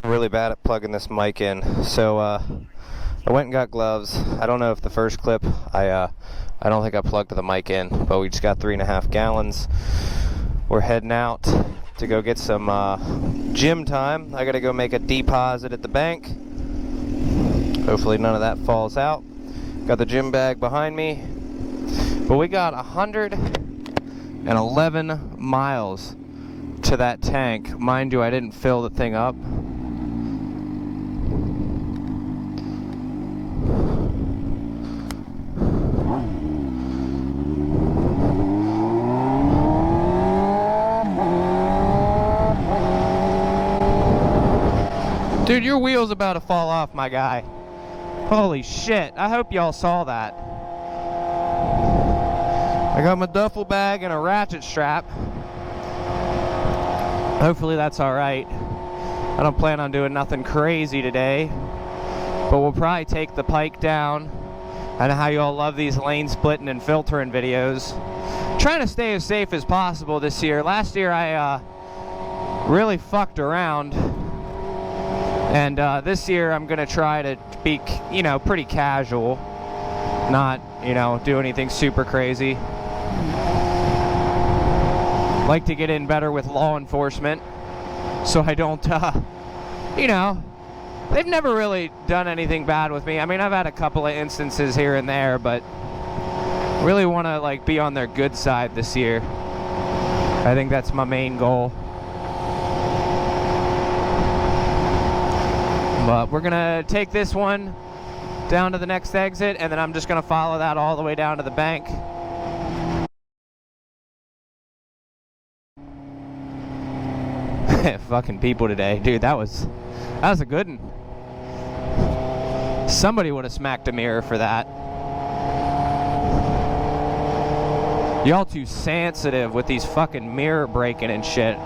really bad at plugging this mic in, so I went and got gloves. I don't know if the first clip I don't think I plugged the mic in, but we just got 3.5 gallons. We're heading out to go get some gym time. I gotta go make a deposit at the bank. Hopefully none of that falls out. Got the gym bag behind me, but we got 111 miles to that tank. Mind you, I didn't fill the thing up. Dude, your wheel's about to fall off, my guy. Holy shit, I hope y'all saw that. I got my duffel bag and a ratchet strap. Hopefully that's alright. I don't plan on doing nothing crazy today, but we'll probably take the Pike down. I know how you all love these lane splitting and filtering videos. Trying to stay as safe as possible this year. Last year I really fucked around, and this year I'm gonna try to be, you know, pretty casual, not, you know, do anything super crazy. Like to get in better with law enforcement, so I don't, you know, they've never really done anything bad with me. I mean, I've had a couple of instances here and there, but really want to like be on their good side this year. I think that's my main goal. But we're gonna take this one down to the next exit, and then I'm just gonna follow that all the way down to the bank. Fucking people today, dude. That was a good one. Somebody would have smacked a mirror for that. Y'all too sensitive with these fucking mirror breaking and shit.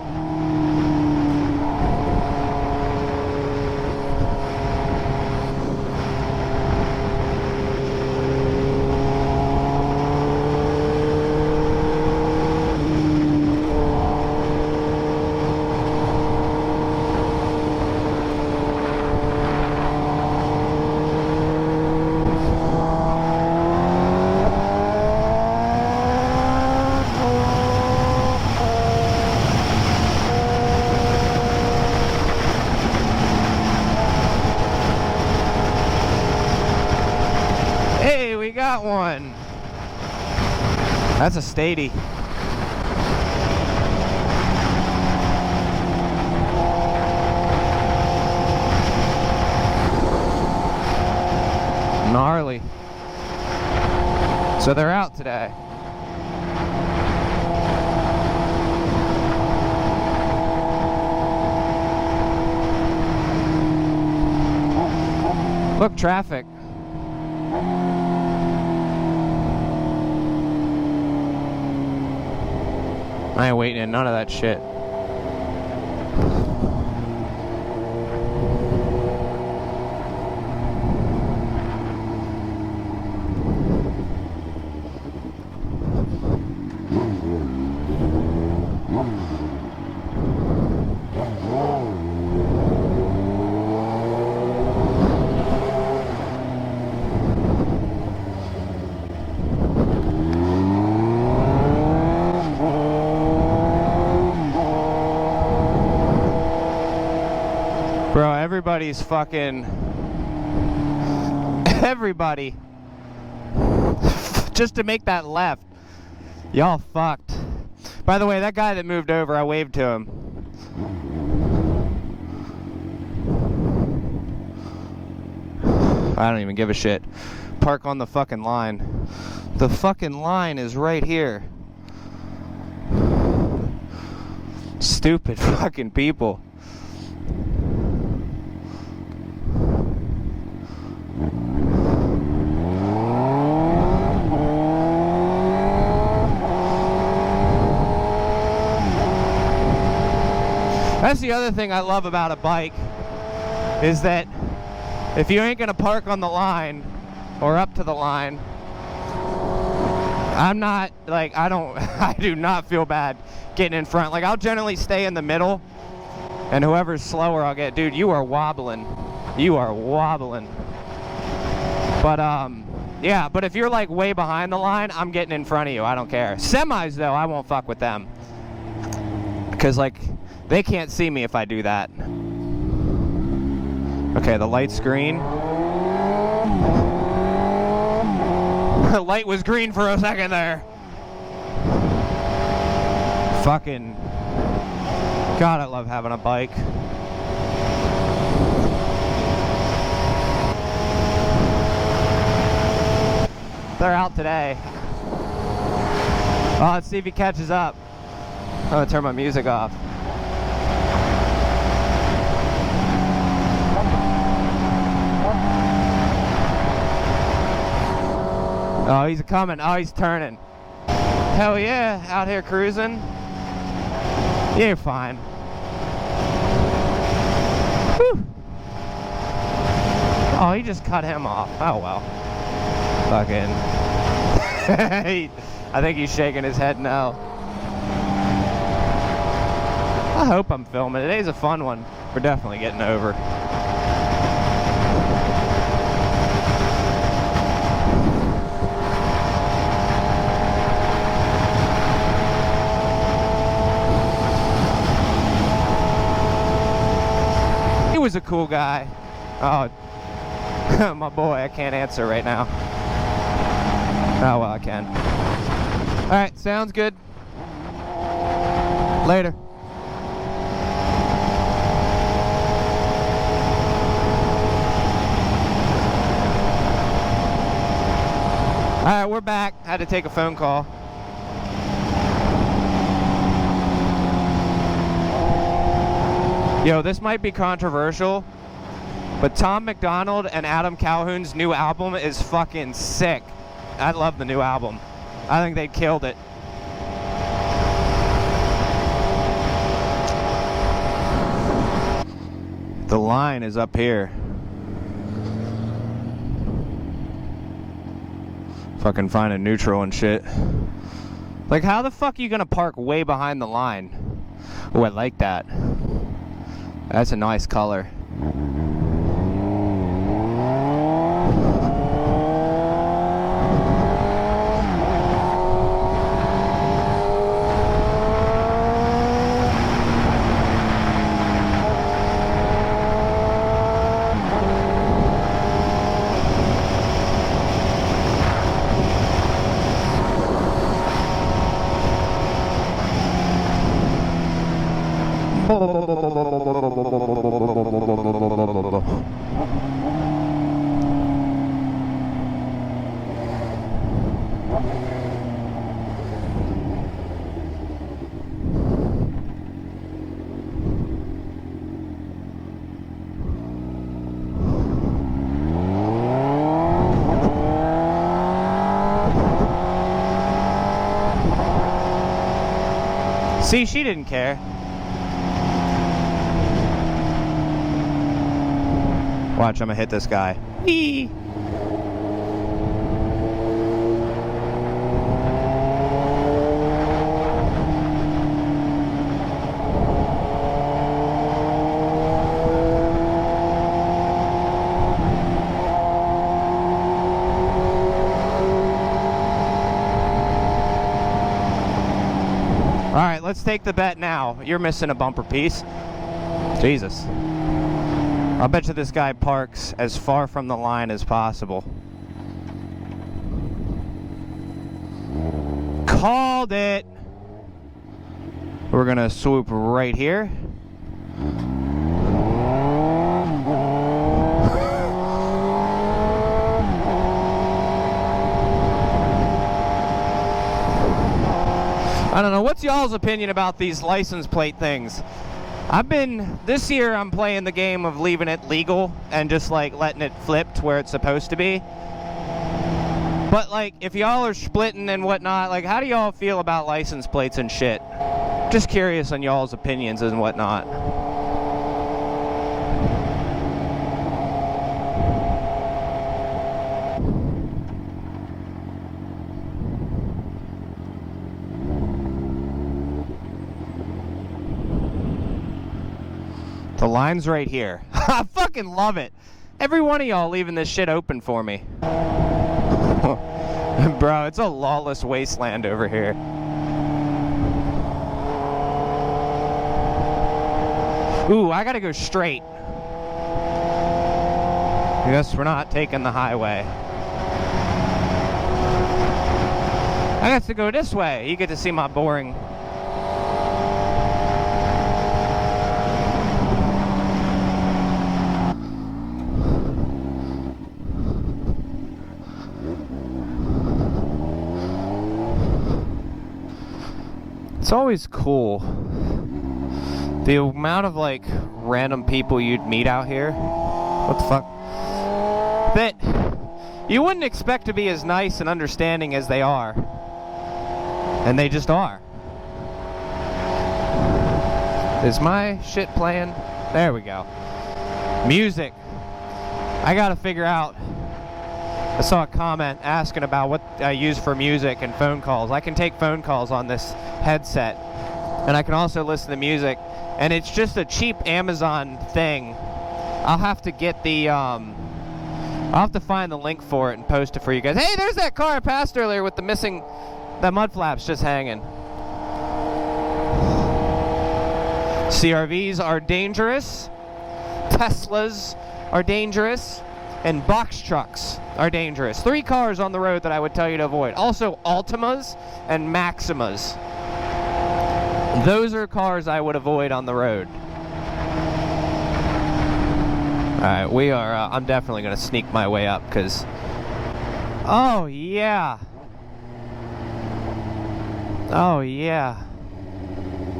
Got one. That's a statey. Gnarly. So they're out today. Look, traffic. I ain't waiting in none of that shit. Bro, everybody's fucking... Everybody. Just to make that left. Y'all fucked. By the way, that guy that moved over, I waved to him. I don't even give a shit. Park on the fucking line. The fucking line is right here. Stupid fucking people. That's the other thing I love about a bike, is that if you ain't gonna park on the line or up to the line, I'm not, like, I do not feel bad getting in front. Like, I'll generally stay in the middle And whoever's slower, I'll get. Dude, you are wobbling. You are wobbling. But, yeah, but if you're like way behind the line, I'm getting in front of you. I don't care. Semis, though, I won't fuck with them. Because, like, they can't see me if I do that. Okay, the light's green. The light was green for a second there. Fucking. God, I love having a bike. They're out today. Oh, let's see if he catches up. I'm gonna turn my music off. Oh, he's coming. Oh, he's turning. Hell yeah, out here cruising. Yeah, you're fine. Whew. Oh, he just cut him off. Oh, well. Fucking. I think he's shaking his head no. I hope I'm filming. Today's a fun one. We're definitely getting over. He was a cool guy. Oh, my boy, I can't answer right now. Oh, well, I can. Alright, sounds good. Later. Alright, we're back. Had to take a phone call. Yo, this might be controversial, but Tom McDonald and Adam Calhoun's new album is fucking sick. I love the new album. I think they killed it. The line is up here. Fucking find a neutral and shit. Like, how the fuck are you gonna park way behind the line? Oh, I like that. That's a nice color. See, she didn't care. Watch, I'm gonna hit this guy. Whee! Alright, let's take the bet now. You're missing a bumper piece. Jesus. I'll bet you this guy parks as far from the line as possible. Called it! We're gonna swoop right here. I don't know, what's y'all's opinion about these license plate things? This year I'm playing the game of leaving it legal and just like letting it flip to where it's supposed to be. But like, if y'all are splitting and whatnot, like how do y'all feel about license plates and shit? Just curious on y'all's opinions and whatnot. The line's right here. I fucking love it. Every one of y'all leaving this shit open for me. Bro, it's a lawless wasteland over here. Ooh, I gotta go straight. I guess we're not taking the highway. I got to go this way. You get to see my boring. It's always cool the amount of like random people you'd meet out here. What the fuck? That you wouldn't expect to be as nice and understanding as they are. And they just are. Is my shit playing? There we go. Music. I gotta figure out. I saw a comment asking about what I use for music and phone calls. I can take phone calls on this headset, and I can also listen to music, and it's just a cheap Amazon thing. I'll have to get the I'll have to find the link for it and post it for you guys. Hey, there's that car I passed earlier with the missing, the mud flaps just hanging. CRVs are dangerous, Teslas are dangerous, and box trucks are dangerous. 3 cars on the road that I would tell you to avoid. Also, Altimas and Maximas. Those are cars I would avoid on the road. Alright, we are, I'm definitely going to sneak my way up, because... Oh, yeah. Oh, yeah.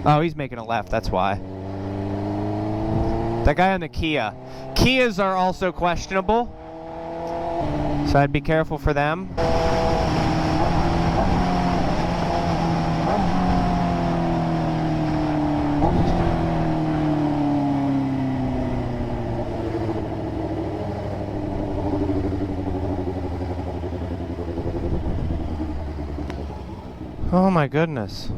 Oh, he's making a left, that's why. That guy on the Kia. Kias are also questionable, so I'd be careful for them. Oh my goodness.